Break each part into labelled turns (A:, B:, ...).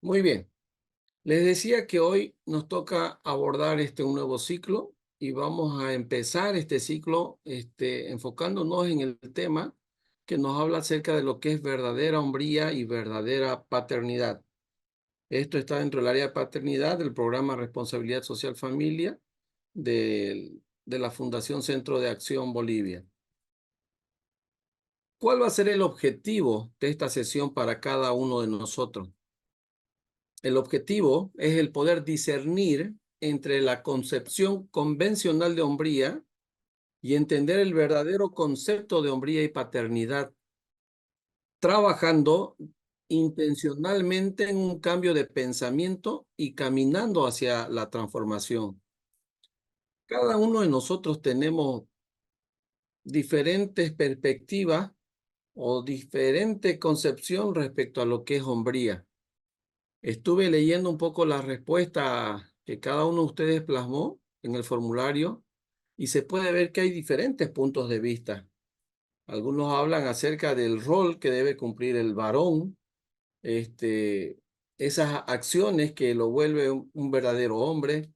A: Muy bien. Les decía que hoy nos toca abordar un nuevo ciclo y vamos a empezar este ciclo enfocándonos en el tema que nos habla acerca de lo que es verdadera hombría y verdadera paternidad. Esto está dentro del área de paternidad del programa Responsabilidad Social Familia de la Fundación Centro de Acción Bolivia. ¿Cuál va a ser el objetivo de esta sesión para cada uno de nosotros? El objetivo es el poder discernir entre la concepción convencional de hombría y entender el verdadero concepto de hombría y paternidad, trabajando intencionalmente en un cambio de pensamiento y caminando hacia la transformación. Cada uno de nosotros tenemos diferentes perspectivas o diferente concepción respecto a lo que es hombría. Estuve leyendo un poco la respuesta que cada uno de ustedes plasmó en el formulario y se puede ver que hay diferentes puntos de vista. Algunos hablan acerca del rol que debe cumplir el varón, esas acciones que lo vuelve un verdadero hombre.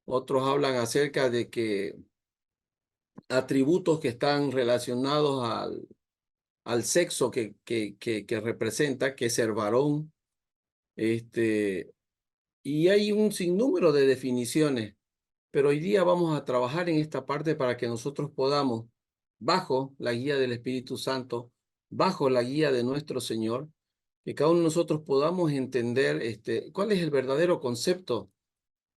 A: Otros hablan acerca de que atributos que están relacionados al sexo que representa, que es ser varón. Y hay un sinnúmero de definiciones, pero hoy día vamos a trabajar en esta parte para que nosotros podamos, bajo la guía del Espíritu Santo, bajo la guía de nuestro Señor, que cada uno de nosotros podamos entender cuál es el verdadero concepto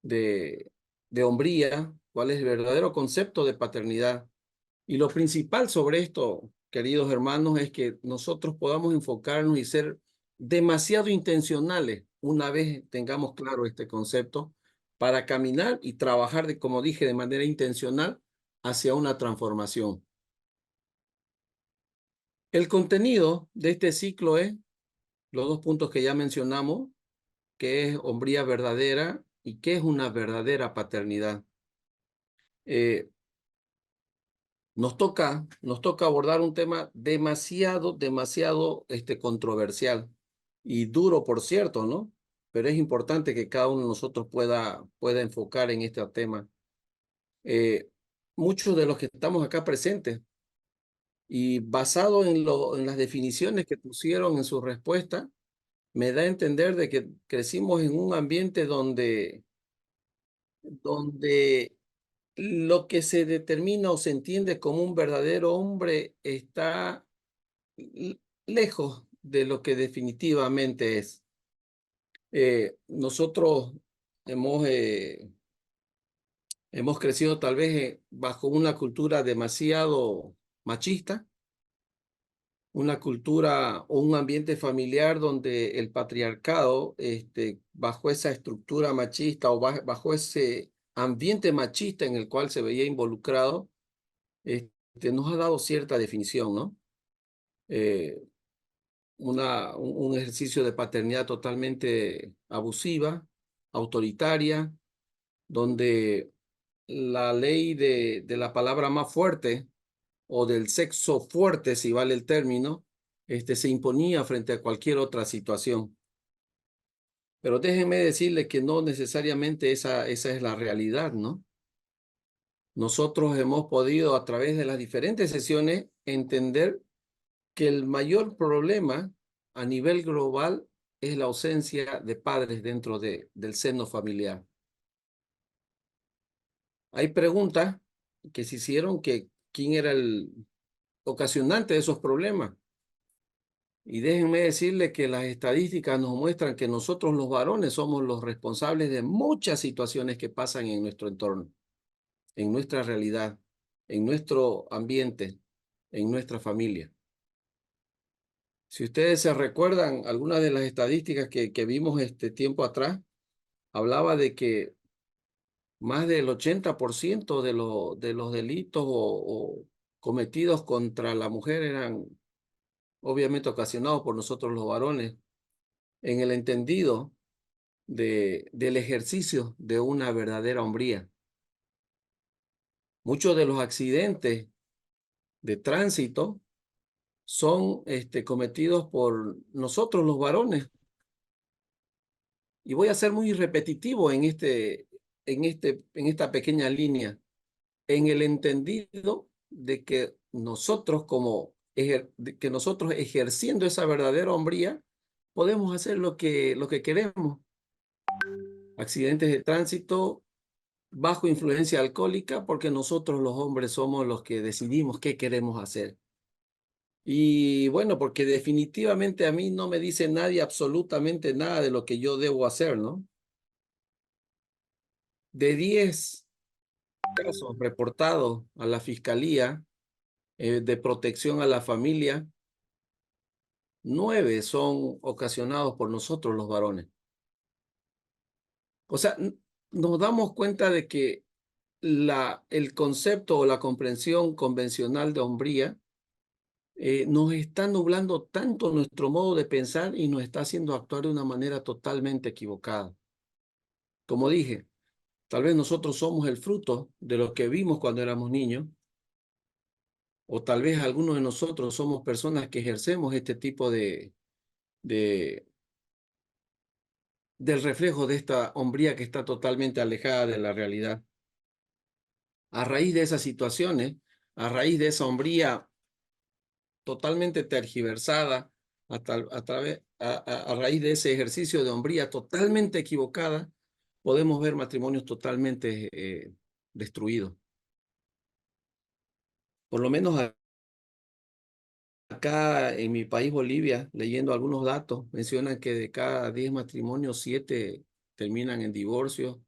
A: de, de hombría, cuál es el verdadero concepto de paternidad. Y lo principal sobre esto, queridos hermanos, es que nosotros podamos enfocarnos y ser demasiado intencionales una vez tengamos claro este concepto para caminar y trabajar, como dije, de manera intencional hacia una transformación. El contenido de este ciclo es los dos puntos que ya mencionamos, que es hombría verdadera y qué es una verdadera paternidad. Nos toca abordar un tema demasiado controversial y duro, por cierto, ¿no? Pero es importante que cada uno de nosotros pueda enfocar en este tema. Eh, Muchos de los que estamos acá presentes y basado en las definiciones que pusieron en su respuesta, me da a entender de que crecimos en un ambiente donde lo que se determina o se entiende como un verdadero hombre está lejos de lo que definitivamente es. Nosotros hemos, eh, hemos crecido tal vez bajo una cultura demasiado machista, una cultura o un ambiente familiar donde el patriarcado, bajo esa estructura machista o bajo ese ambiente machista en el cual se veía involucrado, nos ha dado cierta definición, ¿no? Eh, un ejercicio de paternidad totalmente abusiva, autoritaria, donde la ley de la palabra más fuerte o del sexo fuerte, si vale el término, se imponía frente a cualquier otra situación. Pero déjenme decirle que no necesariamente esa es la realidad, ¿no? Nosotros hemos podido a través de las diferentes sesiones entender que el mayor problema a nivel global es la ausencia de padres dentro del seno familiar. Hay preguntas que se hicieron que quién era el ocasionante de esos problemas. Y déjenme decirle que las estadísticas nos muestran que nosotros los varones somos los responsables de muchas situaciones que pasan en nuestro entorno, en nuestra realidad, en nuestro ambiente, en nuestra familia. Si ustedes se recuerdan, algunas de las estadísticas que vimos este tiempo atrás, hablaba de que más del 80% de los delitos o cometidos contra la mujer eran obviamente ocasionados por nosotros los varones, en el entendido del ejercicio de una verdadera hombría. Muchos de los accidentes de tránsito son cometidos por nosotros los varones. y voy a ser muy repetitivo en esta pequeña línea, en el entendido de que nosotros que nosotros ejerciendo esa verdadera hombría, podemos hacer lo que queremos. Accidentes de tránsito bajo influencia alcohólica, porque nosotros los hombres somos los que decidimos qué queremos hacer. Y bueno, porque definitivamente a mí no me dice nadie absolutamente nada de lo que yo debo hacer, ¿no? De 10 casos reportados a la Fiscalía de Protección a la Familia, 9 son ocasionados por nosotros los varones. O sea, nos damos cuenta de que el concepto o la comprensión convencional de hombría nos está nublando tanto nuestro modo de pensar y nos está haciendo actuar de una manera totalmente equivocada. Como dije, tal vez nosotros somos el fruto de lo que vimos cuando éramos niños, o tal vez algunos de nosotros somos personas que ejercemos este tipo de, del reflejo de esta hombría que está totalmente alejada de la realidad. A raíz de esas situaciones, a raíz de esa hombría totalmente tergiversada, a raíz de ese ejercicio de hombría totalmente equivocada, podemos ver matrimonios totalmente destruidos. Por lo menos acá en mi país, Bolivia, leyendo algunos datos, mencionan que de cada 10 matrimonios, 7 terminan en divorcio.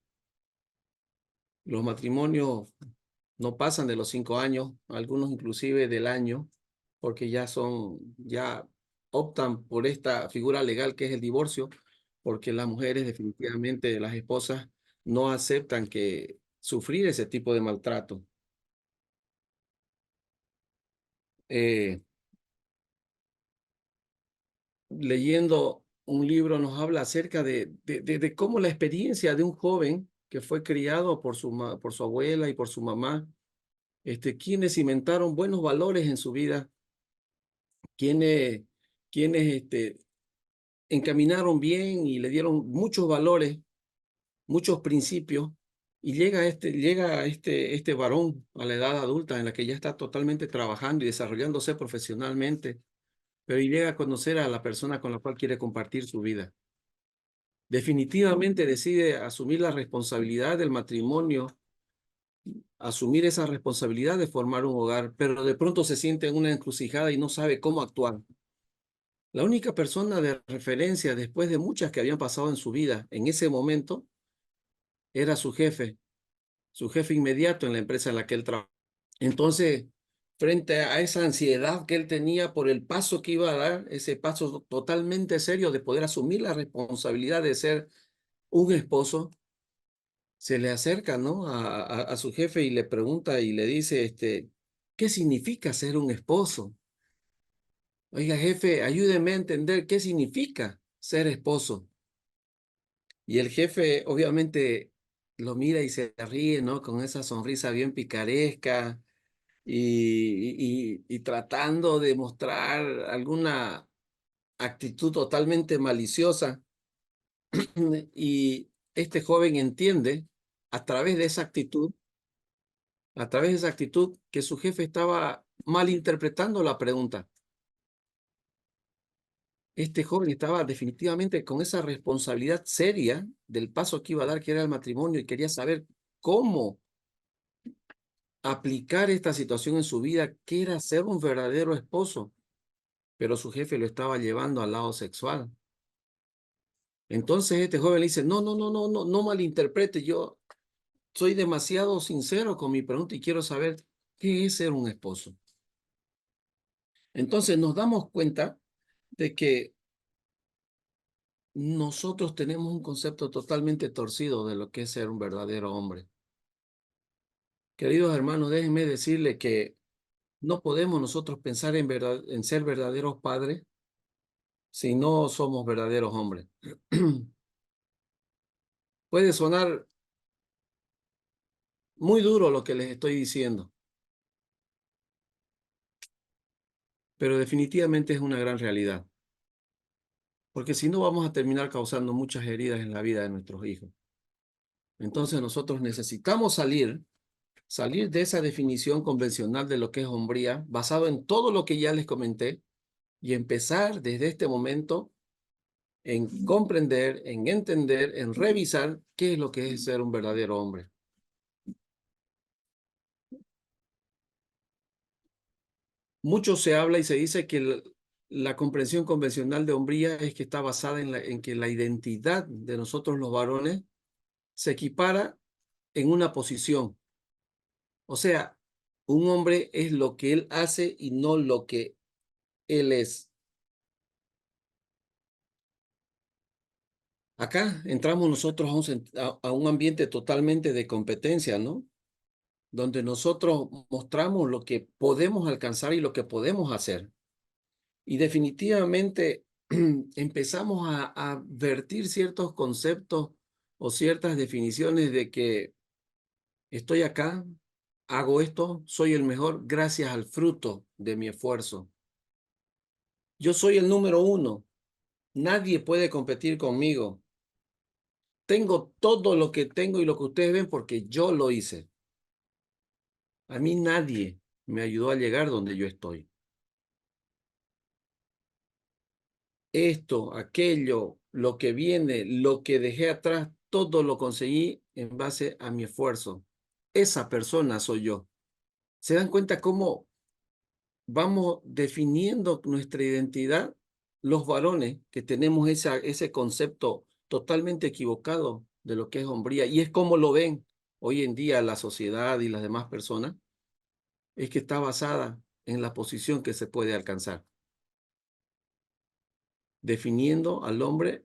A: Los matrimonios no pasan de los 5 años, algunos inclusive del año, porque ya optan por esta figura legal que es el divorcio, porque las mujeres definitivamente, las esposas, no aceptan que sufrir ese tipo de maltrato. Eh, Leyendo un libro nos habla acerca de cómo la experiencia de un joven que fue criado por su abuela y por su mamá, quienes cimentaron buenos valores en su vida, quienes, quienes encaminaron bien y le dieron muchos valores, muchos principios, y llega este varón a la edad adulta en la que ya está totalmente trabajando y desarrollándose profesionalmente, pero y llega a conocer a la persona con la cual quiere compartir su vida. Definitivamente decide asumir la responsabilidad del matrimonio, asumir esa responsabilidad de formar un hogar, pero de pronto se siente en una encrucijada y no sabe cómo actuar. La única persona de referencia después de muchas que habían pasado en su vida en ese momento era su jefe inmediato en la empresa en la que él trabajaba. Entonces, frente a esa ansiedad que él tenía por el paso que iba a dar, ese paso totalmente serio de poder asumir la responsabilidad de ser un esposo, se le acerca, ¿no? a su jefe y le pregunta y le dice, ¿qué significa ser un esposo? Oiga, jefe, ayúdeme a entender qué significa ser esposo. Y el jefe obviamente lo mira y se ríe, ¿no? Con esa sonrisa bien picaresca y tratando de mostrar alguna actitud totalmente maliciosa. Y este joven entiende a través de esa actitud, a través de esa actitud, que su jefe estaba malinterpretando la pregunta. Este joven estaba definitivamente con esa responsabilidad seria del paso que iba a dar, que era el matrimonio, y quería saber cómo aplicar esta situación en su vida, que era ser un verdadero esposo, pero su jefe lo estaba llevando al lado sexual. Entonces este joven le dice, no, no, no, no, no, no malinterprete, yo soy demasiado sincero con mi pregunta y quiero saber qué es ser un esposo. Entonces nos damos cuenta de que nosotros tenemos un concepto totalmente torcido de lo que es ser un verdadero hombre. Queridos hermanos, déjenme decirles que no podemos nosotros pensar en ser verdaderos padres si no somos verdaderos hombres. Puede sonar muy duro lo que les estoy diciendo, pero definitivamente es una gran realidad. porque si no vamos a terminar causando muchas heridas en la vida de nuestros hijos. Entonces nosotros necesitamos salir de esa definición convencional de lo que es hombría, basado en todo lo que ya les comenté, y empezar desde este momento en comprender, en entender, en revisar qué es lo que es ser un verdadero hombre. Mucho se habla y se dice que la comprensión convencional de hombría es que está basada en que la identidad de nosotros los varones se equipara en una posición. O sea, un hombre es lo que él hace y no lo que él es. Acá entramos nosotros a un ambiente totalmente de competencia, ¿no? Donde nosotros mostramos lo que podemos alcanzar y lo que podemos hacer. Y definitivamente empezamos a vertir ciertos conceptos o ciertas definiciones de que estoy acá, hago esto, soy el mejor gracias al fruto de mi esfuerzo. Yo soy el número uno, nadie puede competir conmigo. Tengo todo lo que tengo y lo que ustedes ven porque yo lo hice. A mí nadie me ayudó a llegar donde yo estoy. Esto, aquello, lo que viene, lo que dejé atrás, todo lo conseguí en base a mi esfuerzo. Esa persona soy yo. ¿Se dan cuenta cómo vamos definiendo nuestra identidad? Los varones que tenemos ese concepto totalmente equivocado de lo que es hombría, y es como lo ven hoy en día la sociedad y las demás personas, es que está basada en la posición que se puede alcanzar, definiendo al hombre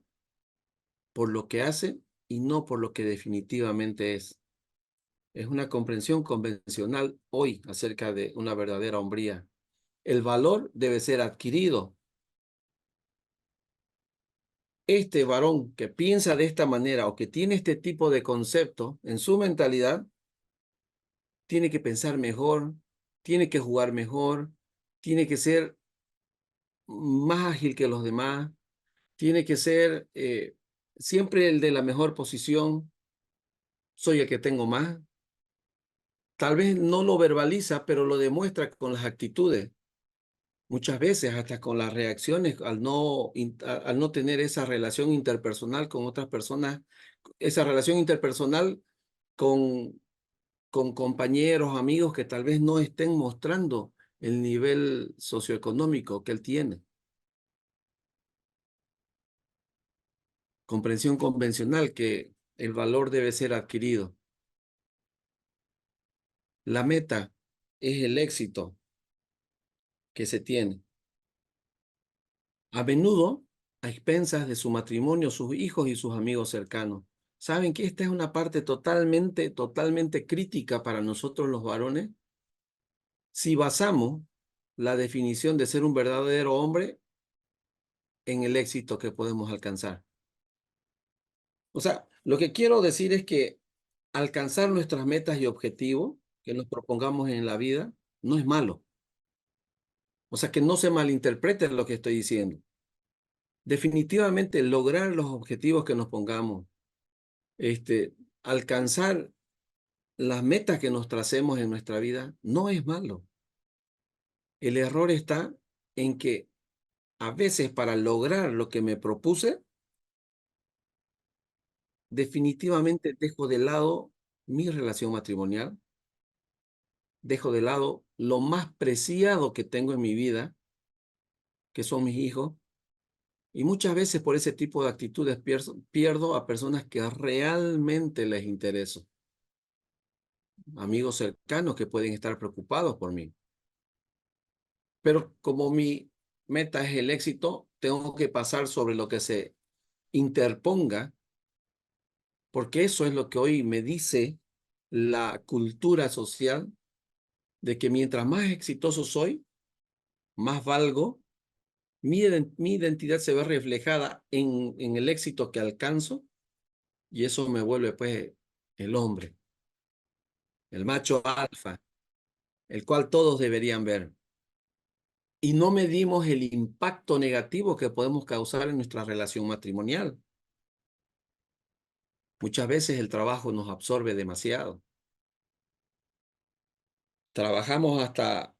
A: por lo que hace y no por lo que definitivamente es. Es una comprensión convencional hoy acerca de una verdadera hombría. El valor debe ser adquirido. Este varón que piensa de esta manera o que tiene este tipo de concepto en su mentalidad, tiene que pensar mejor, tiene que jugar mejor, tiene que ser más ágil que los demás, tiene que ser siempre el de la mejor posición. Soy el que tengo más. Tal vez no lo verbaliza, pero lo demuestra con las actitudes. Muchas veces hasta con las reacciones al no tener esa relación interpersonal con otras personas, esa relación interpersonal con, con compañeros, amigos que tal vez no estén mostrando el nivel socioeconómico que él tiene. Comprensión convencional que el valor debe ser adquirido. La meta es el éxito que se tiene. A menudo, a expensas de su matrimonio, sus hijos y sus amigos cercanos. ¿Saben que esta es una parte totalmente crítica para nosotros los varones? Si basamos la definición de ser un verdadero hombre en el éxito que podemos alcanzar. O sea, lo que quiero decir es que alcanzar nuestras metas y objetivos que nos propongamos en la vida no es malo. O sea, que no se malinterprete lo que estoy diciendo. Definitivamente lograr los objetivos que nos pongamos, alcanzar las metas que nos tracemos en nuestra vida, no es malo. El error está en que a veces para lograr lo que me propuse, definitivamente dejo de lado mi relación matrimonial, dejo de lado lo más preciado que tengo en mi vida, que son mis hijos, y muchas veces por ese tipo de actitudes pierdo a personas que realmente les intereso, amigos cercanos que pueden estar preocupados por mí. Pero como mi meta es el éxito, tengo que pasar sobre lo que se interponga, porque eso es lo que hoy me dice la cultura social, de que mientras más exitoso soy, más valgo, mi identidad se ve reflejada en el éxito que alcanzo, y eso me vuelve pues el hombre, el macho alfa, el cual todos deberían ver. y no medimos el impacto negativo que podemos causar en nuestra relación matrimonial. Muchas veces el trabajo nos absorbe demasiado. Trabajamos hasta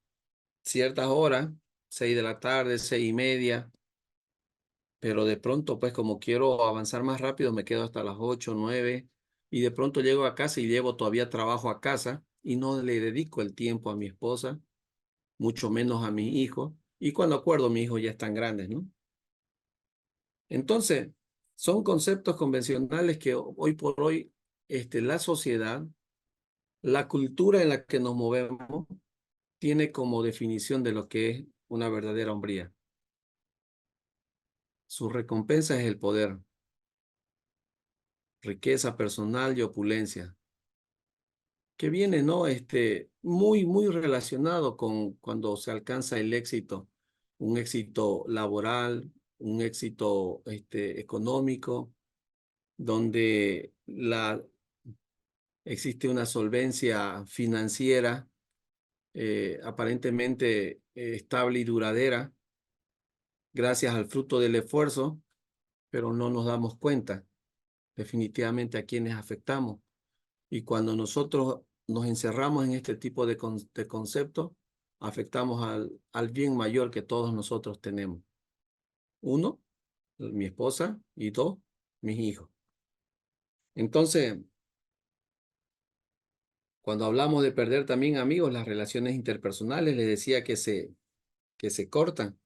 A: ciertas horas, 6 de la tarde, 6:30, pero de pronto, pues como quiero avanzar más rápido, me quedo hasta las 8, 9, y de pronto llego a casa y llevo todavía trabajo a casa y no le dedico el tiempo a mi esposa, mucho menos a mis hijos, y cuando acuerdo, mis hijos ya están grandes, ¿no? Entonces, son conceptos convencionales que hoy por hoy, la sociedad, la cultura en la que nos movemos, tiene como definición de lo que es una verdadera hombría. Su recompensa es el poder, riqueza personal y opulencia, que viene, ¿no? Muy, muy relacionado con cuando se alcanza el éxito, un éxito laboral, un éxito, económico, donde existe una solvencia financiera aparentemente estable y duradera, gracias al fruto del esfuerzo, pero no nos damos cuenta definitivamente a quienes afectamos. Y cuando nosotros nos encerramos en este tipo de conceptos, afectamos al bien mayor que todos nosotros tenemos. Uno, mi esposa, y dos, mis hijos. Entonces, cuando hablamos de perder también amigos, las relaciones interpersonales, les decía que se cortan,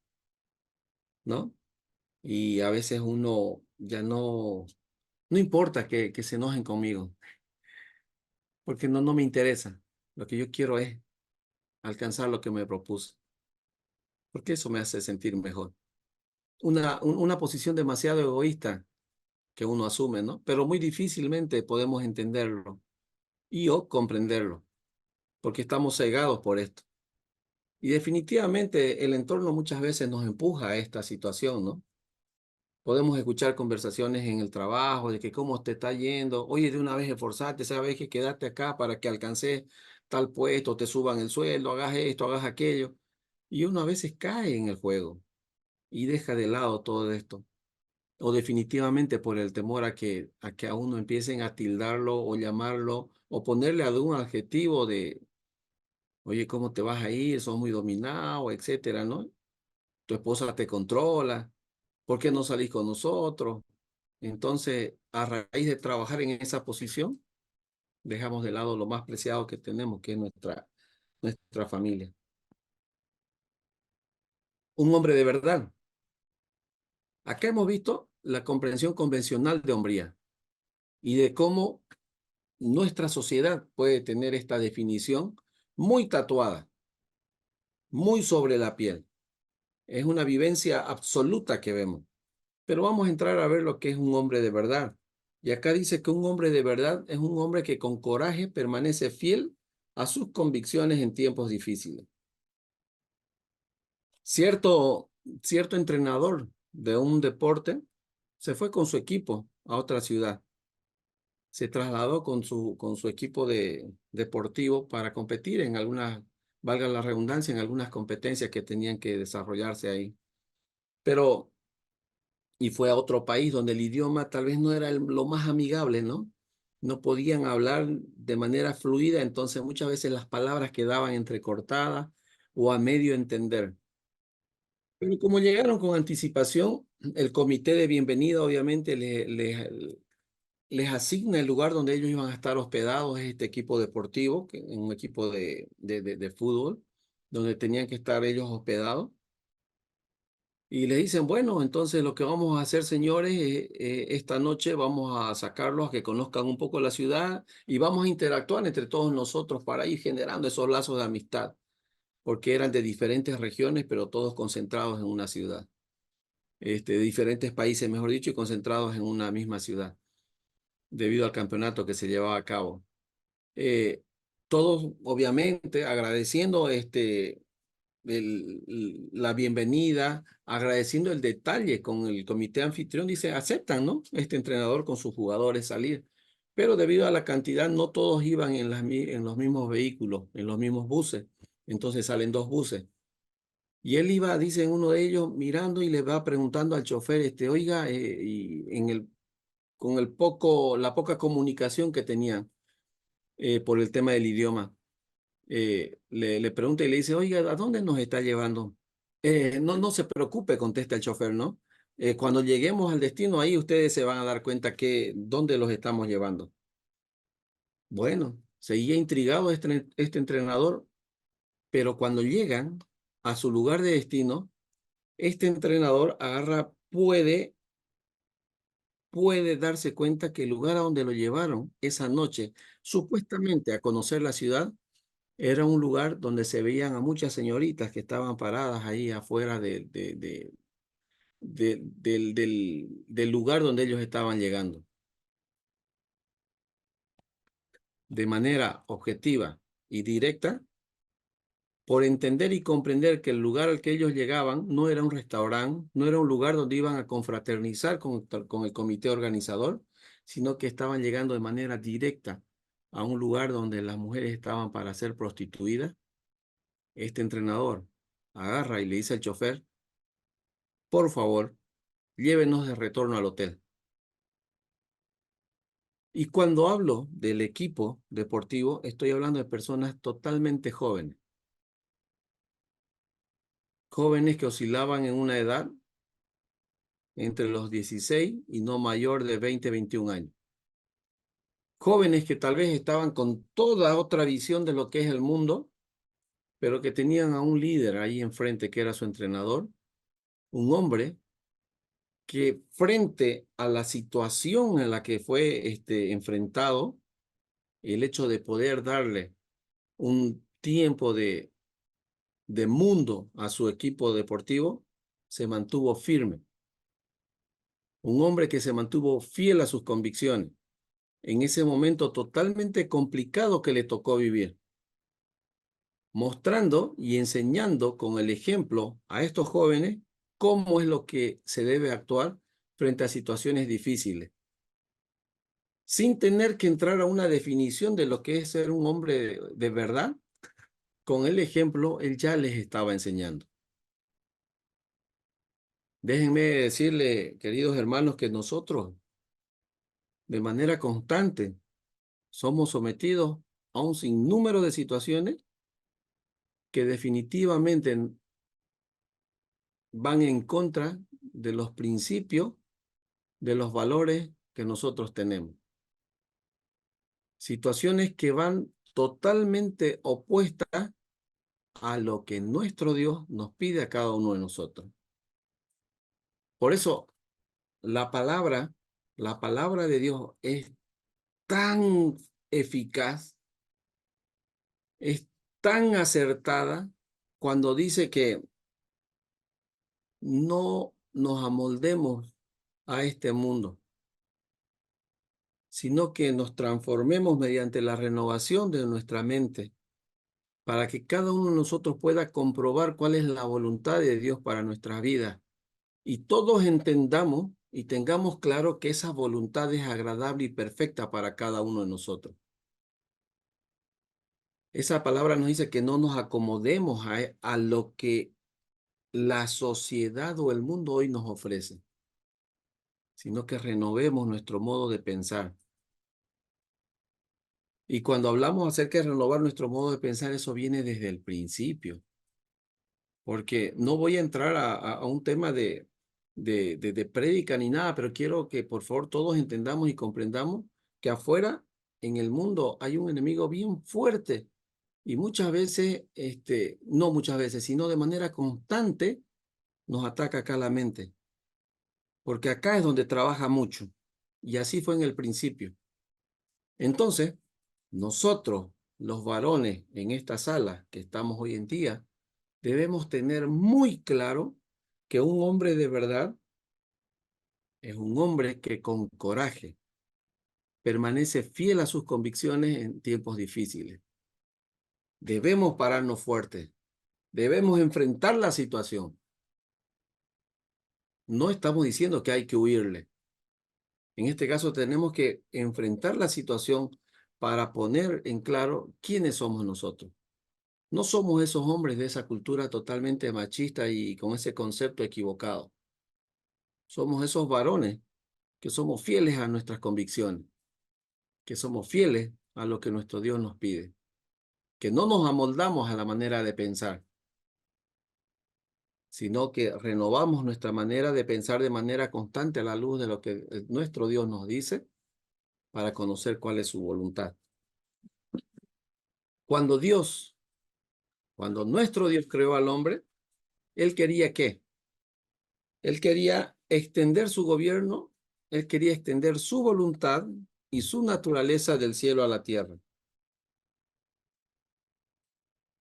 A: ¿no? Y a veces uno ya no importa que se enojen conmigo, porque no me interesa. Lo que yo quiero es alcanzar lo que me propuse, porque eso me hace sentir mejor. Una posición demasiado egoísta que uno asume, ¿no? Pero muy difícilmente podemos entenderlo y o comprenderlo, porque estamos cegados por esto. Y definitivamente el entorno muchas veces nos empuja a esta situación, ¿no? Podemos escuchar conversaciones en el trabajo de que cómo te está yendo. Oye, de una vez esforzate, sabes que quedarte acá para que alcances tal puesto, te suban el sueldo, hagas esto, hagas aquello. Y uno a veces cae en el juego y deja de lado todo esto. O definitivamente por el temor a que a uno empiecen a tildarlo o llamarlo o ponerle algún adjetivo de, oye, ¿cómo te vas a ir? Sos muy dominado, etcétera, ¿no? Tu esposa te controla, ¿por qué no salís con nosotros? Entonces, a raíz de trabajar en esa posición, dejamos de lado lo más preciado que tenemos, que es nuestra familia. Un hombre de verdad. Acá hemos visto la comprensión convencional de hombría y de cómo nuestra sociedad puede tener esta definición muy tatuada, muy sobre la piel. Es una vivencia absoluta que vemos. Pero vamos a entrar a ver lo que es un hombre de verdad. Y acá dice que un hombre de verdad es un hombre que con coraje permanece fiel a sus convicciones en tiempos difíciles. Cierto, cierto entrenador de un deporte se fue con su equipo a otra ciudad. Se trasladó con su equipo deportivo para competir en algunas, valga la redundancia, en algunas competencias que tenían que desarrollarse ahí. Pero y fue a otro país donde el idioma tal vez no era lo más amigable, ¿no? No podían hablar de manera fluida, entonces muchas veces las palabras quedaban entrecortadas o a medio entender. Pero como llegaron con anticipación, el comité de bienvenida obviamente les asigna el lugar donde ellos iban a estar hospedados, es este equipo deportivo, un equipo de fútbol, donde tenían que estar ellos hospedados. Y le dicen, bueno, entonces lo que vamos a hacer, señores, esta noche vamos a sacarlos a que conozcan un poco la ciudad y vamos a interactuar entre todos nosotros para ir generando esos lazos de amistad, porque eran de diferentes regiones, pero todos concentrados en una ciudad, de diferentes países, mejor dicho, y concentrados en una misma ciudad, debido al campeonato que se llevaba a cabo. Eh, Todos, obviamente, agradeciendo la bienvenida, agradeciendo el detalle con el comité anfitrión, dice, aceptan, ¿no? Este entrenador con sus jugadores salir. Pero debido a la cantidad, no todos iban en los mismos vehículos, en los mismos buses. Entonces salen dos buses. Y él iba, dice uno de ellos, mirando y le va preguntando al chofer, oiga, con la poca comunicación que tenían por el tema del idioma, le pregunta y le dice, oiga, ¿a dónde nos está llevando? No, no se preocupe, contesta el chofer, ¿no? Cuando lleguemos al destino, ahí ustedes se van a dar cuenta dónde los estamos llevando. Bueno, seguía intrigado este entrenador, pero cuando llegan a su lugar de destino, este entrenador puede darse cuenta que el lugar a donde lo llevaron esa noche, supuestamente a conocer la ciudad, era un lugar donde se veían a muchas señoritas que estaban paradas ahí afuera del lugar donde ellos estaban llegando. De manera objetiva y directa, por entender y comprender que el lugar al que ellos llegaban no era un restaurante, no era un lugar donde iban a confraternizar con el comité organizador, sino que estaban llegando de manera directa a un lugar donde las mujeres estaban para ser prostituidas. Este entrenador agarra y le dice al chofer, por favor, llévenos de retorno al hotel. Y cuando hablo del equipo deportivo, estoy hablando de personas totalmente jóvenes. Jóvenes que oscilaban en una edad entre los 16 y no mayor de 20, 21 años. Jóvenes que tal vez estaban con toda otra visión de lo que es el mundo, pero que tenían a un líder ahí enfrente que era su entrenador, un hombre que frente a la situación en la que fue enfrentado, el hecho de poder darle un tiempo de mundo a su equipo deportivo, se mantuvo firme. Un hombre que se mantuvo fiel a sus convicciones en ese momento totalmente complicado que le tocó vivir, mostrando y enseñando con el ejemplo a estos jóvenes cómo es lo que se debe actuar frente a situaciones difíciles, sin tener que entrar a una definición de lo que es ser un hombre de verdad. Con el ejemplo, él ya les estaba enseñando. Déjenme decirle, queridos hermanos, que nosotros de manera constante somos sometidos a un sinnúmero de situaciones que definitivamente van en contra de los principios, de los valores que nosotros tenemos. Situaciones que van totalmente opuestas a lo que nuestro Dios nos pide a cada uno de nosotros. Por eso la palabra de Dios es tan eficaz, es tan acertada cuando dice que no nos amoldemos a este mundo, sino que nos transformemos mediante la renovación de nuestra mente, para que cada uno de nosotros pueda comprobar cuál es la voluntad de Dios para nuestra vida y todos entendamos y tengamos claro que esa voluntad es agradable y perfecta para cada uno de nosotros. Esa palabra nos dice que no nos acomodemos a lo que la sociedad o el mundo hoy nos ofrece, sino que renovemos nuestro modo de pensar. Y cuando hablamos acerca de renovar nuestro modo de pensar, eso viene desde el principio, porque no voy a entrar a un tema de prédica ni nada, pero quiero que por favor todos entendamos y comprendamos que afuera en el mundo hay un enemigo bien fuerte y muchas veces, no muchas veces, sino de manera constante nos ataca acá la mente, porque acá es donde trabaja mucho y así fue en el principio. Entonces, nosotros, los varones en esta sala que estamos hoy en día, debemos tener muy claro que un hombre de verdad es un hombre que con coraje permanece fiel a sus convicciones en tiempos difíciles. Debemos pararnos fuertes, debemos enfrentar la situación. No estamos diciendo que hay que huirle. En este caso tenemos que enfrentar la situación para poner en claro quiénes somos nosotros. No somos esos hombres de esa cultura totalmente machista y con ese concepto equivocado. Somos esos varones que somos fieles a nuestras convicciones, que somos fieles a lo que nuestro Dios nos pide, que no nos amoldamos a la manera de pensar, sino que renovamos nuestra manera de pensar de manera constante a la luz de lo que nuestro Dios nos dice para conocer cuál es su voluntad. Cuando Dios, cuando nuestro Dios creó al hombre, Él quería ¿qué? Él quería extender su gobierno, Él quería extender su voluntad y su naturaleza del cielo a la tierra.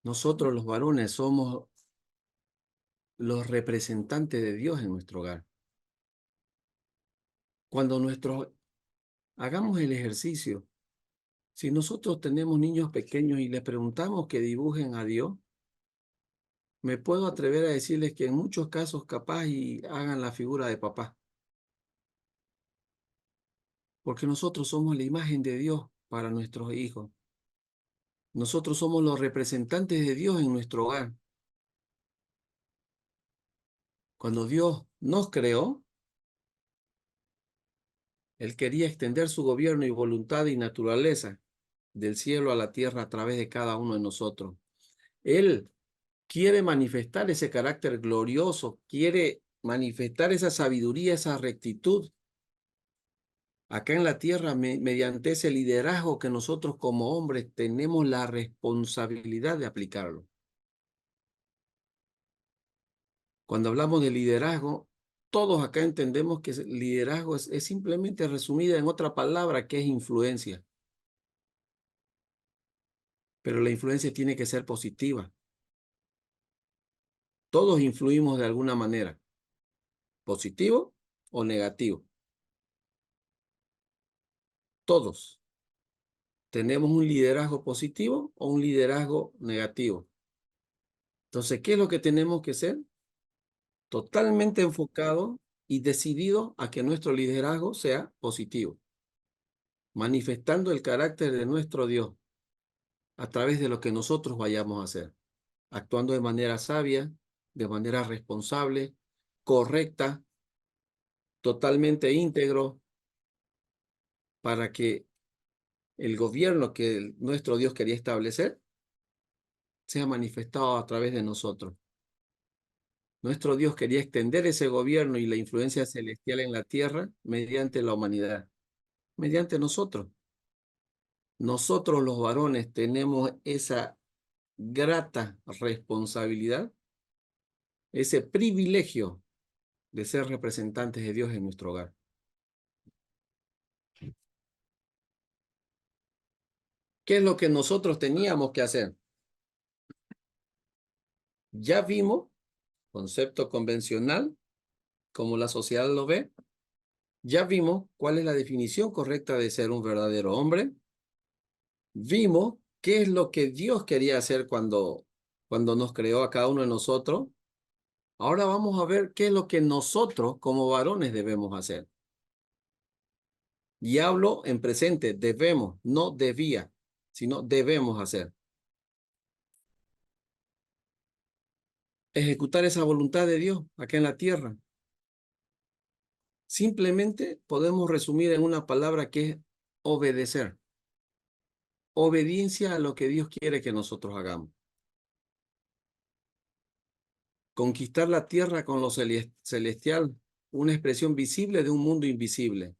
A: Nosotros los varones somos los representantes de Dios en nuestro hogar. Cuando hagamos el ejercicio, si nosotros tenemos niños pequeños y les preguntamos que dibujen a Dios, me puedo atrever a decirles que en muchos casos capaz y hagan la figura de papá, porque nosotros somos la imagen de Dios para nuestros hijos. Nosotros somos los representantes de Dios en nuestro hogar. Cuando Dios nos creó, Él quería extender su gobierno y voluntad y naturaleza del cielo a la tierra a través de cada uno de nosotros. Él quiere manifestar ese carácter glorioso, quiere manifestar esa sabiduría, esa rectitud acá en la tierra mediante ese liderazgo que nosotros como hombres tenemos la responsabilidad de aplicarlo. Cuando hablamos de liderazgo, todos acá entendemos que liderazgo es simplemente resumida en otra palabra que es influencia. Pero la influencia tiene que ser positiva. Todos influimos de alguna manera, positivo o negativo. Todos tenemos un liderazgo positivo o un liderazgo negativo. Entonces, ¿qué es lo que tenemos que ser? Totalmente enfocado y decidido a que nuestro liderazgo sea positivo, manifestando el carácter de nuestro Dios a través de lo que nosotros vayamos a hacer, actuando de manera sabia, de manera responsable, correcta, totalmente íntegro, para que el gobierno que nuestro Dios quería establecer sea manifestado a través de nosotros. Nuestro Dios quería extender ese gobierno y la influencia celestial en la tierra mediante la humanidad, mediante nosotros. Nosotros los varones tenemos esa grata responsabilidad, ese privilegio de ser representantes de Dios en nuestro hogar. ¿Qué es lo que nosotros teníamos que hacer? Ya vimos, concepto convencional, como la sociedad lo ve, ya vimos cuál es la definición correcta de ser un verdadero hombre. Vimos qué es lo que Dios quería hacer cuando nos creó a cada uno de nosotros. Ahora vamos a ver qué es lo que nosotros como varones debemos hacer. Y hablo en presente, debemos, no debía, sino debemos hacer. Ejecutar esa voluntad de Dios acá en la tierra. Simplemente podemos resumir en una palabra que es obedecer. Obediencia a lo que Dios quiere que nosotros hagamos. Conquistar la tierra con lo celestial, una expresión visible de un mundo invisible.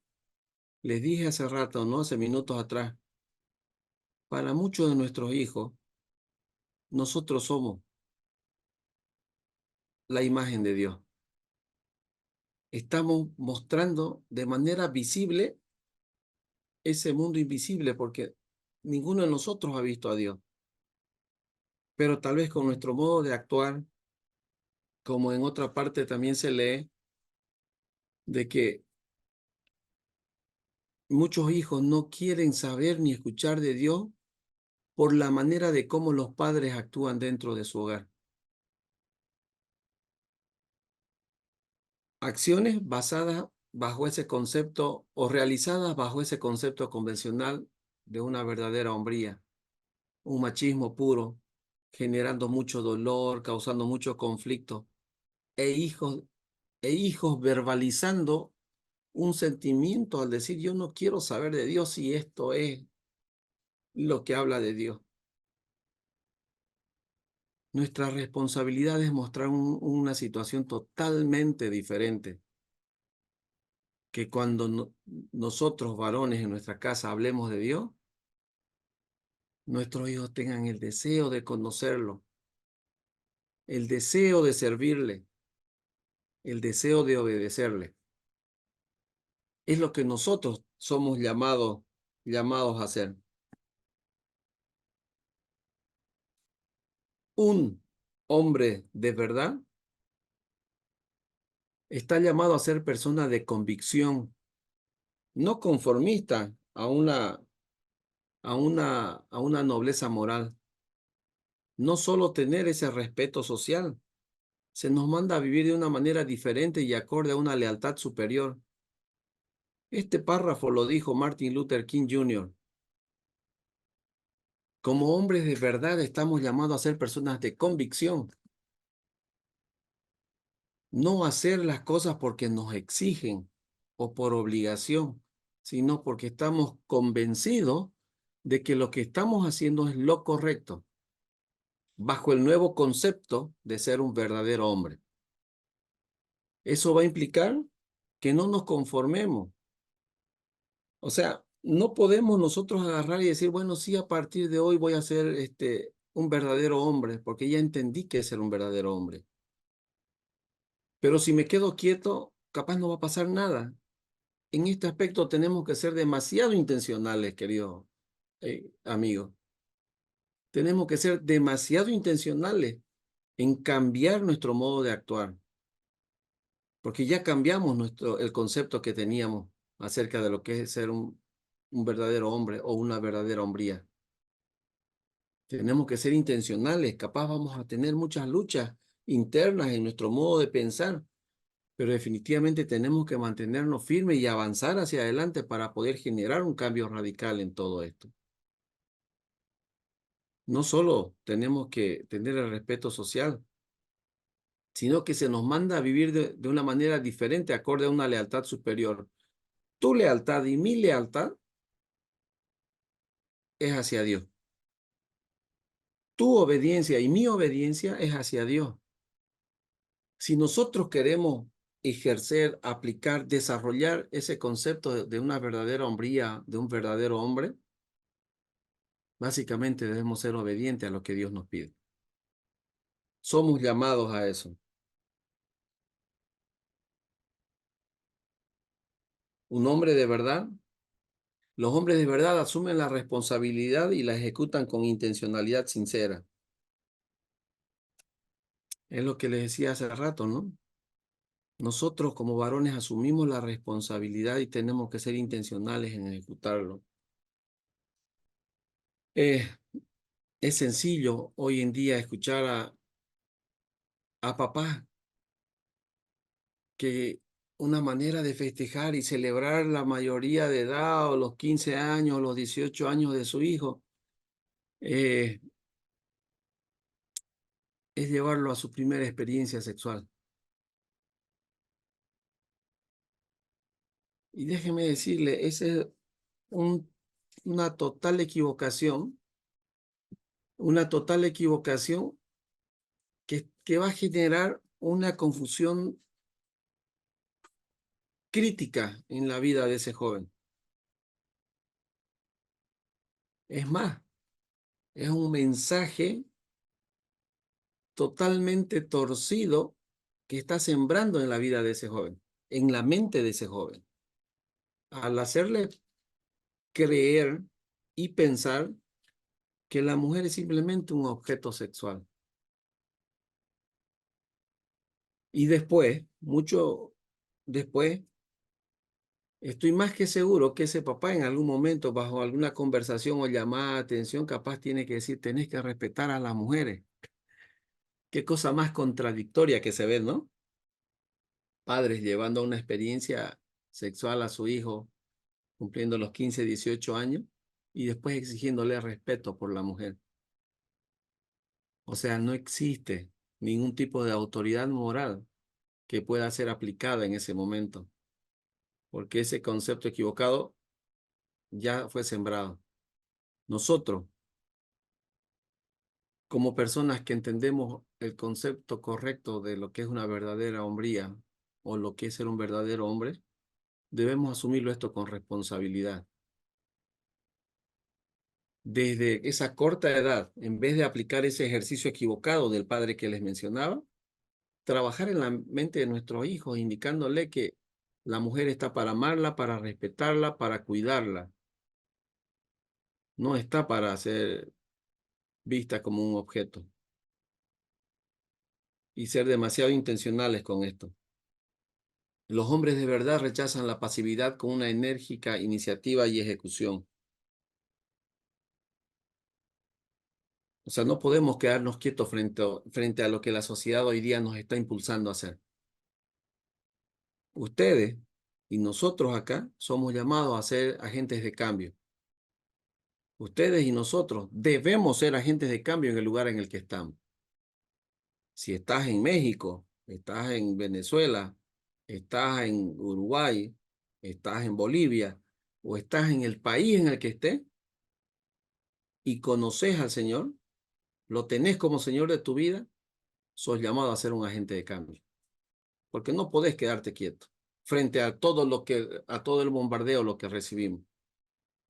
A: Les dije hace rato, ¿no? Hace minutos atrás, para muchos de nuestros hijos, nosotros somos la imagen de Dios. Estamos mostrando de manera visible ese mundo invisible porque ninguno de nosotros ha visto a Dios. Pero tal vez con nuestro modo de actuar, como en otra parte también se lee, de que muchos hijos no quieren saber ni escuchar de Dios por la manera de cómo los padres actúan dentro de su hogar. Acciones basadas bajo ese concepto o realizadas bajo ese concepto convencional de una verdadera hombría, un machismo puro, generando mucho dolor, causando mucho conflicto, e hijos, e hijos verbalizando un sentimiento al decir, yo no quiero saber de Dios si esto es lo que habla de Dios. Nuestra responsabilidad es mostrar una situación totalmente diferente, que cuando nosotros varones en nuestra casa hablemos de Dios, nuestros hijos tengan el deseo de conocerlo, el deseo de servirle, el deseo de obedecerle. Es lo que nosotros somos llamados a hacer. Un hombre de verdad está llamado a ser persona de convicción, no conformista a una nobleza moral. No solo tener ese respeto social, se nos manda a vivir de una manera diferente y acorde a una lealtad superior. Este párrafo lo dijo Martin Luther King Jr. Como hombres de verdad estamos llamados a ser personas de convicción, no hacer las cosas porque nos exigen o por obligación, sino porque estamos convencidos de que lo que estamos haciendo es lo correcto, bajo el nuevo concepto de ser un verdadero hombre. Eso va a implicar que no nos conformemos. O sea, no podemos nosotros agarrar y decir, bueno, sí, a partir de hoy voy a ser un verdadero hombre, porque ya entendí que es ser un verdadero hombre. Pero si me quedo quieto, capaz no va a pasar nada. En este aspecto tenemos que ser demasiado intencionales, querido amigo. Tenemos que ser demasiado intencionales en cambiar nuestro modo de actuar, porque ya cambiamos el concepto que teníamos acerca de lo que es ser un verdadero hombre o una verdadera hombría. Tenemos que ser intencionales, capaz vamos a tener muchas luchas internas en nuestro modo de pensar, pero definitivamente tenemos que mantenernos firmes y avanzar hacia adelante para poder generar un cambio radical en todo esto. No solo tenemos que tener el respeto social, sino que se nos manda a vivir de una manera diferente, acorde a una lealtad superior. Tu lealtad y mi lealtad es hacia Dios. Tu obediencia y mi obediencia es hacia Dios. Si nosotros queremos ejercer, aplicar, desarrollar ese concepto de una verdadera hombría, de un verdadero hombre, básicamente debemos ser obedientes a lo que Dios nos pide. Somos llamados a eso. Un hombre de verdad, los hombres de verdad asumen la responsabilidad y la ejecutan con intencionalidad sincera. Es lo que les decía hace rato, ¿no? Nosotros como varones asumimos la responsabilidad y tenemos que ser intencionales en ejecutarlo. Eh, es sencillo hoy en día escuchar a papás que una manera de festejar y celebrar la mayoría de edad o los 15 años, los 18 años de su hijo, eh, es llevarlo a su primera experiencia sexual. Y déjeme decirle, esa es una total equivocación, que va a generar una confusión crítica en la vida de ese joven. Es más, es un mensaje totalmente torcido que está sembrando en la vida de ese joven, en la mente de ese joven, al hacerle creer y pensar que la mujer es simplemente un objeto sexual. Y después, mucho después, estoy más que seguro que ese papá en algún momento, bajo alguna conversación o llamada de atención, capaz tiene que decir, tenés que respetar a las mujeres. Qué cosa más contradictoria que se ve, ¿no? Padres llevando una experiencia sexual a su hijo, cumpliendo los 15, 18 años, y después exigiéndole respeto por la mujer. O sea, no existe ningún tipo de autoridad moral que pueda ser aplicada en ese momento, porque ese concepto equivocado ya fue sembrado. Nosotros, como personas que entendemos el concepto correcto de lo que es una verdadera hombría o lo que es ser un verdadero hombre, debemos asumirlo esto con responsabilidad. Desde esa corta edad, en vez de aplicar ese ejercicio equivocado del padre que les mencionaba, trabajar en la mente de nuestros hijos, indicándole que la mujer está para amarla, para respetarla, para cuidarla. No está para ser vista como un objeto. Y ser demasiado intencionales con esto. Los hombres de verdad rechazan la pasividad con una enérgica iniciativa y ejecución. O sea, no podemos quedarnos quietos frente a lo que la sociedad hoy día nos está impulsando a hacer. Ustedes y nosotros acá somos llamados a ser agentes de cambio. Ustedes y nosotros debemos ser agentes de cambio en el lugar en el que estamos. Si estás en México, estás en Venezuela, estás en Uruguay, estás en Bolivia o estás en el país en el que estés y conoces al Señor, lo tenés como Señor de tu vida, sos llamado a ser un agente de cambio. Porque no podés quedarte quieto frente a todo el bombardeo lo que recibimos.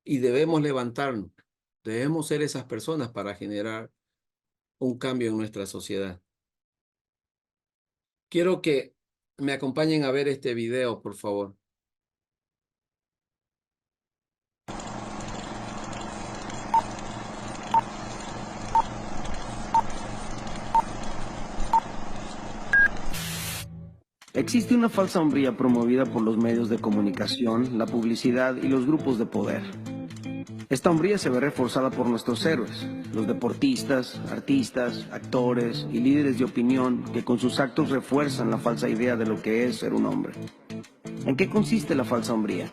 A: Y debemos levantarnos, debemos ser esas personas para generar un cambio en nuestra sociedad. Quiero que me acompañen a ver este video, por favor.
B: Existe una falsa hombría promovida por los medios de comunicación, la publicidad y los grupos de poder. Esta hombría se ve reforzada por nuestros héroes, los deportistas, artistas, actores y líderes de opinión que con sus actos refuerzan la falsa idea de lo que es ser un hombre. ¿En qué consiste la falsa hombría?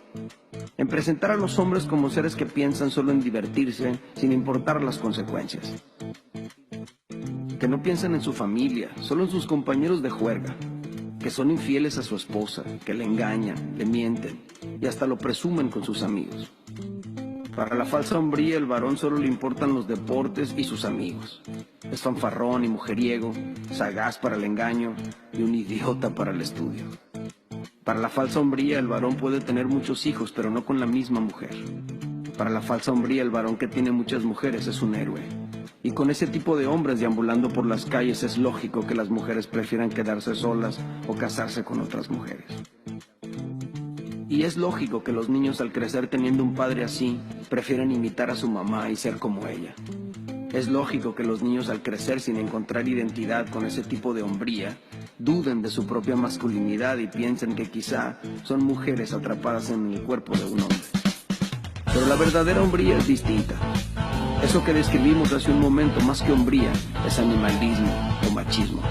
B: En presentar a los hombres como seres que piensan solo en divertirse sin importar las consecuencias. Que no piensan en su familia, solo en sus compañeros de juerga. Que son infieles a su esposa, que le engañan, le mienten y hasta lo presumen con sus amigos. Para la falsa hombría, el varón solo le importan los deportes y sus amigos. Es fanfarrón y mujeriego, sagaz para el engaño y un idiota para el estudio. Para la falsa hombría, el varón puede tener muchos hijos, pero no con la misma mujer. Para la falsa hombría, el varón que tiene muchas mujeres es un héroe. Y con ese tipo de hombres deambulando por las calles es lógico que las mujeres prefieran quedarse solas o casarse con otras mujeres. Y es lógico que los niños al crecer teniendo un padre así, prefieren imitar a su mamá y ser como ella. Es lógico que los niños al crecer sin encontrar identidad con ese tipo de hombría, duden de su propia masculinidad y piensen que quizá son mujeres atrapadas en el cuerpo de un hombre. Pero la verdadera hombría es distinta. Eso que describimos hace un momento, más que hombría, es animalismo o machismo.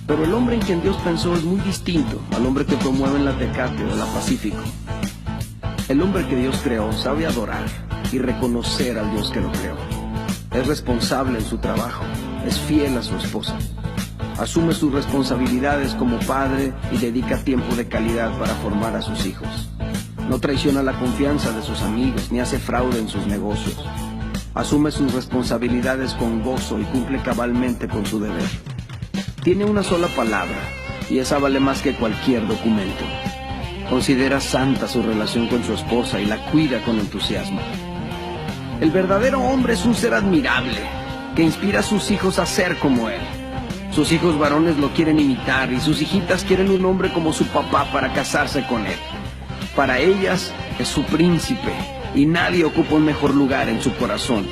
B: Pero el hombre en quien Dios pensó es muy distinto al hombre que promueve en la Tecate o la Pacífico. El hombre que Dios creó sabe adorar y reconocer al Dios que lo creó. Es responsable en su trabajo, es fiel a su esposa. Asume sus responsabilidades como padre y dedica tiempo de calidad para formar a sus hijos. No traiciona la confianza de sus amigos ni hace fraude en sus negocios. Asume sus responsabilidades con gozo y cumple cabalmente con su deber. Tiene una sola palabra, y esa vale más que cualquier documento. Considera santa su relación con su esposa y la cuida con entusiasmo. El verdadero hombre es un ser admirable, que inspira a sus hijos a ser como él. Sus hijos varones lo quieren imitar, y sus hijitas quieren un hombre como su papá para casarse con él. Para ellas es su príncipe, y nadie ocupa un mejor lugar en su corazón.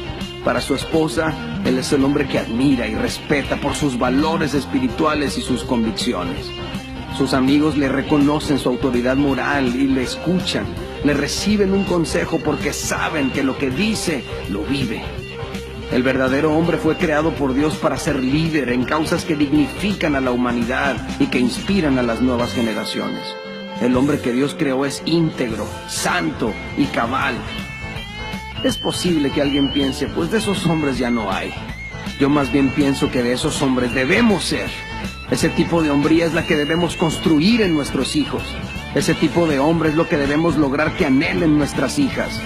B: Para su esposa, él es el hombre que admira y respeta por sus valores espirituales y sus convicciones. Sus amigos le reconocen su autoridad moral y le escuchan. Le reciben un consejo porque saben que lo que dice, lo vive. El verdadero hombre fue creado por Dios para ser líder en causas que dignifican a la humanidad y que inspiran a las nuevas generaciones. El hombre que Dios creó es íntegro, santo y cabal. Es posible que alguien piense, pues de esos hombres ya no hay. Yo más bien pienso que de esos hombres debemos ser. Ese tipo de hombría es la que debemos construir en nuestros hijos. Ese tipo de hombre es lo que debemos lograr que anhelen nuestras hijas.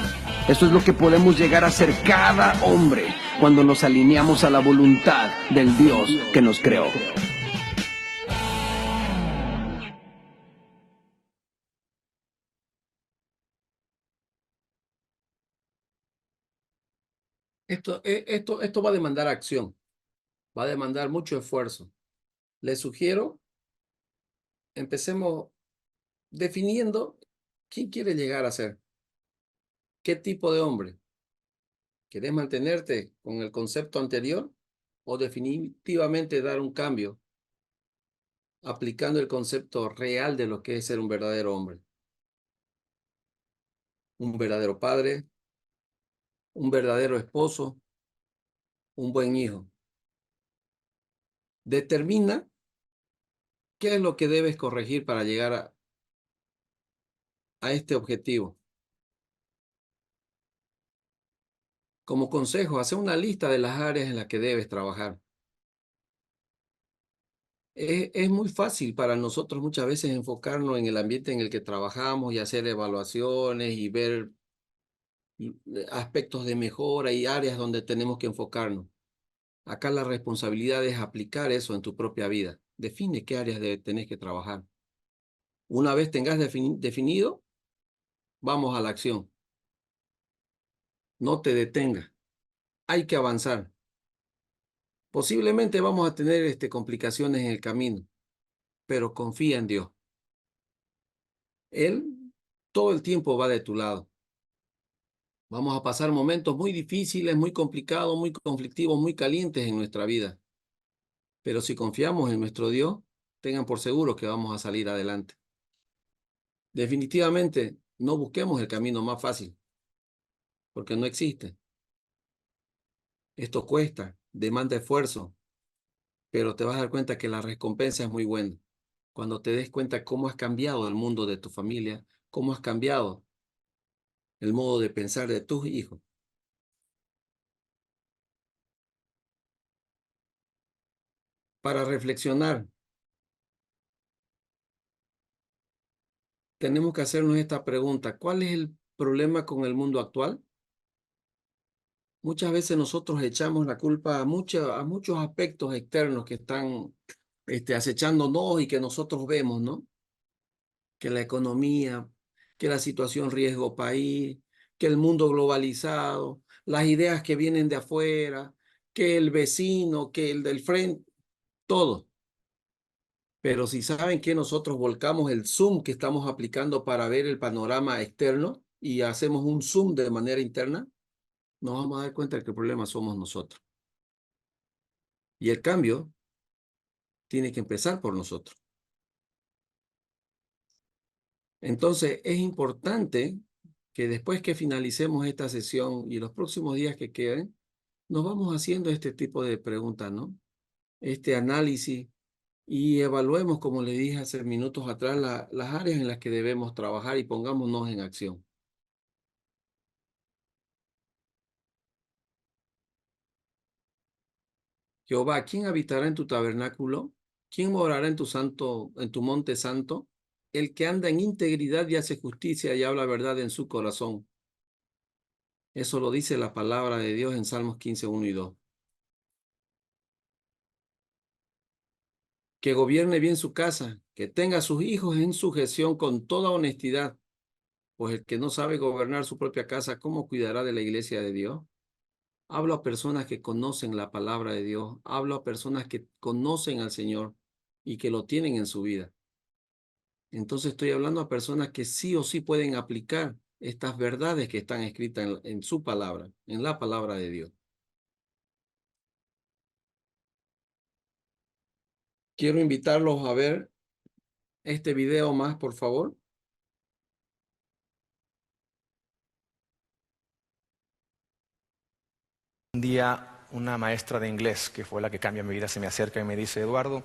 B: Eso es lo que podemos llegar a ser cada hombre cuando nos alineamos a la voluntad del Dios que nos creó.
A: Esto va a demandar acción, va a demandar mucho esfuerzo. Les sugiero, empecemos definiendo quién quiere llegar a ser, qué tipo de hombre. ¿Querés mantenerte con el concepto anterior o definitivamente dar un cambio aplicando el concepto real de lo que es ser un verdadero hombre? Un verdadero padre, un verdadero esposo, un buen hijo. Determina qué es lo que debes corregir para llegar a este objetivo. Como consejo, hace una lista de las áreas en las que debes trabajar. Es muy fácil para nosotros muchas veces enfocarnos en el ambiente en el que trabajamos y hacer evaluaciones y ver aspectos de mejora y áreas donde tenemos que enfocarnos. Acá la responsabilidad es aplicar eso en tu propia vida. Define qué áreas tenés que trabajar. Una vez tengas definido, vamos a la acción. No te detengas. Hay que avanzar. Posiblemente vamos a tener complicaciones en el camino, pero confía en Dios. Él todo el tiempo va de tu lado. Vamos a pasar momentos muy difíciles, muy complicados, muy conflictivos, muy calientes en nuestra vida. Pero si confiamos en nuestro Dios, tengan por seguro que vamos a salir adelante. Definitivamente, no busquemos el camino más fácil, porque no existe. Esto cuesta, demanda esfuerzo, pero te vas a dar cuenta que la recompensa es muy buena. Cuando te des cuenta cómo has cambiado el mundo de tu familia, cómo has cambiado el modo de pensar de tus hijos. Para reflexionar, tenemos que hacernos esta pregunta: ¿cuál es el problema con el mundo actual? Muchas veces nosotros echamos la culpa a muchos aspectos externos que están acechándonos y que nosotros vemos, ¿no? Que la economía, que la situación riesgo país, que el mundo globalizado, las ideas que vienen de afuera, que el vecino, que el del frente, todo. Pero si saben que nosotros volcamos el zoom que estamos aplicando para ver el panorama externo y hacemos un zoom de manera interna, nos vamos a dar cuenta de que el problema somos nosotros. Y el cambio tiene que empezar por nosotros. Entonces, es importante que después que finalicemos esta sesión y los próximos días que queden, nos vamos haciendo este tipo de preguntas, ¿no? Este análisis y evaluemos, como le dije hace minutos atrás, las áreas en las que debemos trabajar y pongámonos en acción. Jehová, ¿quién habitará en tu tabernáculo? ¿Quién morará en tu monte santo? El que anda en integridad y hace justicia y habla verdad en su corazón. Eso lo dice la palabra de Dios en Salmos 15, 1 y 2. Que gobierne bien su casa, que tenga a sus hijos en sujeción con toda honestidad, pues el que no sabe gobernar su propia casa, ¿cómo cuidará de la iglesia de Dios? Hablo a personas que conocen la palabra de Dios, hablo a personas que conocen al Señor y que lo tienen en su vida. Entonces estoy hablando a personas que sí o sí pueden aplicar estas verdades que están escritas en su palabra, en la palabra de Dios. Quiero invitarlos a ver este video más, por favor.
C: Un día una maestra de inglés, que fue la que cambia mi vida, se me acerca y me dice: Eduardo,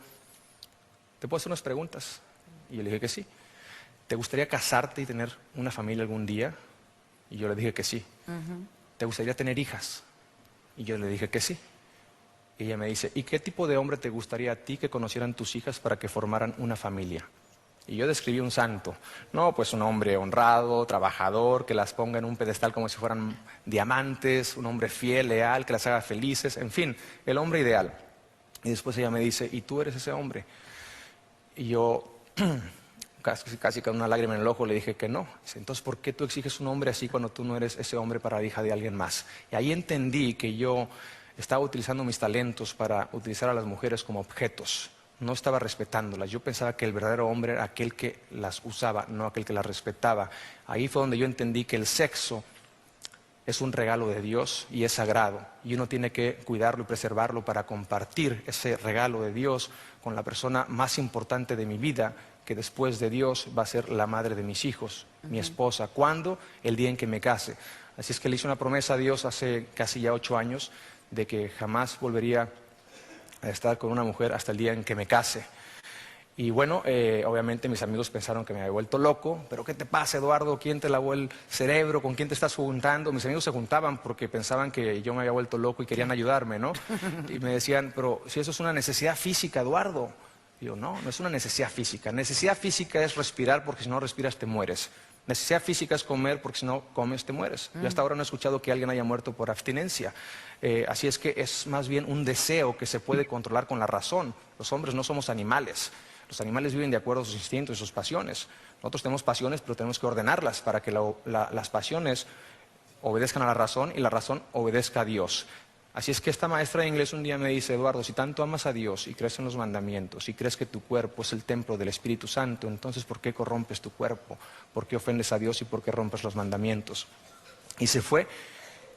C: ¿te puedo hacer unas preguntas? Y yo le dije que sí. ¿Te gustaría casarte y tener una familia algún día? Y yo le dije que sí. ¿Te gustaría tener hijas? Y yo le dije que sí. Y ella me dice, ¿y qué tipo de hombre te gustaría a ti que conocieran tus hijas para que formaran una familia? Y yo describí un santo. No, pues un hombre honrado, trabajador, que las ponga en un pedestal como si fueran diamantes, un hombre fiel, leal, que las haga felices, en fin, el hombre ideal. Y después ella me dice, ¿y tú eres ese hombre? Y yo, casi con una lágrima en el ojo, le dije que no. Dice, entonces, ¿por qué tú exiges un hombre así cuando tú no eres ese hombre para la hija de alguien más? Y ahí entendí que yo estaba utilizando mis talentos para utilizar a las mujeres como objetos. No estaba respetándolas. Yo pensaba que el verdadero hombre era aquel que las usaba, no aquel que las respetaba. Ahí fue donde yo entendí que el sexo es un regalo de Dios y es sagrado. Y uno tiene que cuidarlo y preservarlo para compartir ese regalo de Dios con la persona más importante de mi vida, que después de Dios va a ser la madre de mis hijos, mi esposa. ¿Cuándo? El día en que me case. Así es que le hice una promesa a Dios hace casi ya 8 años de que jamás volvería a estar con una mujer hasta el día en que me case. Y bueno, obviamente mis amigos pensaron que me había vuelto loco, pero ¿qué te pasa, Eduardo? ¿Quién te lavó el cerebro? ¿Con quién te estás juntando? Mis amigos se juntaban porque pensaban que yo me había vuelto loco y querían ayudarme, ¿no? Y me decían, pero si eso es una necesidad física, Eduardo. Y yo, no, no es una necesidad física. Necesidad física es respirar porque si no respiras te mueres. Necesidad física es comer porque si no comes te mueres. Yo hasta ahora no he escuchado que alguien haya muerto por abstinencia. Así es que es más bien un deseo que se puede controlar con la razón. Los hombres no somos animales. Los animales viven de acuerdo a sus instintos y sus pasiones. Nosotros tenemos pasiones, pero tenemos que ordenarlas para que las pasiones obedezcan a la razón y la razón obedezca a Dios. Así es que esta maestra de inglés un día me dice, Eduardo, si tanto amas a Dios y crees en los mandamientos y crees que tu cuerpo es el templo del Espíritu Santo, entonces ¿por qué corrompes tu cuerpo? ¿Por qué ofendes a Dios y por qué rompes los mandamientos? Y se fue.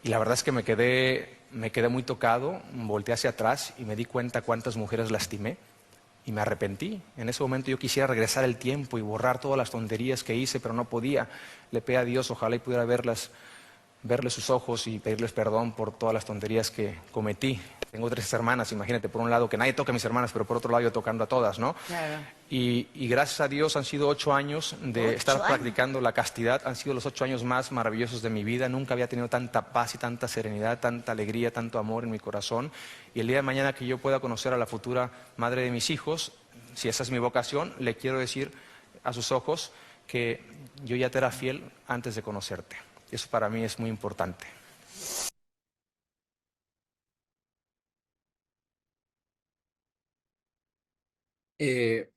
C: Y la verdad es que me quedé muy tocado, volteé hacia atrás y me di cuenta cuántas mujeres lastimé. Y me arrepentí. En ese momento yo quisiera regresar el tiempo y borrar todas las tonterías que hice, pero no podía. Le pedí a Dios, ojalá y pudiera verle sus ojos y pedirles perdón por todas las tonterías que cometí. Tengo 3 hermanas, imagínate, por un lado que nadie toca a mis hermanas, pero por otro lado yo tocando a todas, ¿no?
D: Claro.
C: Y gracias a Dios han sido 8 años de estar
D: 8 años.
C: practicando la castidad, han sido los 8 años más maravillosos de mi vida. Nunca había tenido tanta paz y tanta serenidad, tanta alegría, tanto amor en mi corazón. Y el día de mañana que yo pueda conocer a la futura madre de mis hijos, si esa es mi vocación, le quiero decir a sus ojos que yo ya te era fiel antes de conocerte. Eso para mí es muy importante.
A: Eh,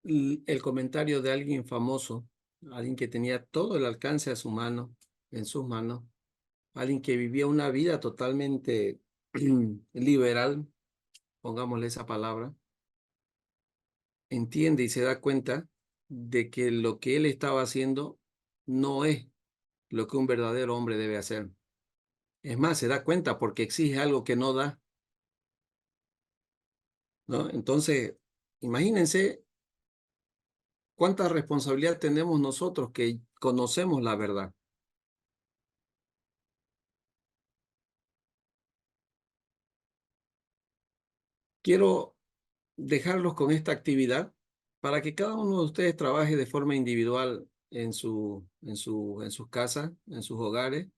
A: el comentario de alguien famoso, alguien que tenía todo el alcance a su mano, en sus manos, alguien que vivía una vida totalmente liberal, pongámosle esa palabra, entiende y se da cuenta de que lo que él estaba haciendo no es lo que un verdadero hombre debe hacer. Es más, se da cuenta porque exige algo que no da, ¿no? Entonces, imagínense cuánta responsabilidad tenemos nosotros que conocemos la verdad. Quiero dejarlos con esta actividad para que cada uno de ustedes trabaje de forma individual en sus casas, en sus hogares,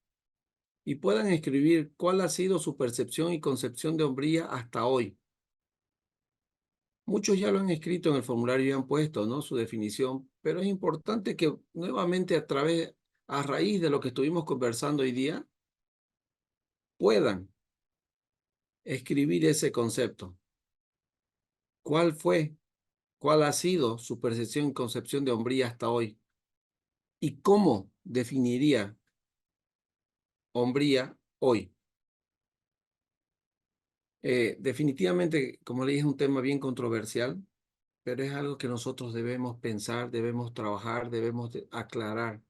A: y puedan escribir cuál ha sido su percepción y concepción de hombría hasta hoy. Muchos ya lo han escrito en el formulario y han puesto, ¿no?, su definición, pero es importante que nuevamente a raíz de lo que estuvimos conversando hoy día, puedan escribir ese concepto. ¿Cuál fue, cuál ha sido su percepción y concepción de hombría hasta hoy? ¿Y cómo definiría hombría hoy? Definitivamente, como le dije, es un tema bien controversial, pero es algo que nosotros debemos pensar, debemos trabajar, aclarar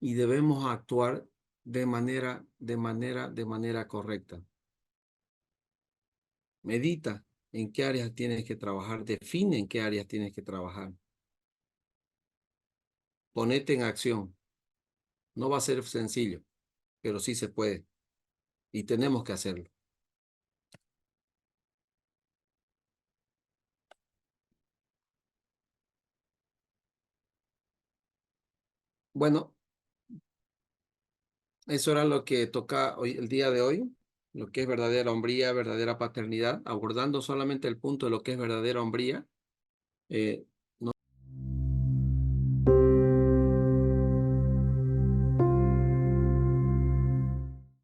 A: y debemos actuar de manera correcta. Medita en qué áreas tienes que trabajar, define en qué áreas tienes que trabajar. Ponete en acción. No va a ser sencillo, pero sí se puede y tenemos que hacerlo. Bueno, eso era lo que toca hoy, el día de hoy. lo que es verdadera hombría, verdadera paternidad, abordando solamente el punto de lo que es verdadera hombría,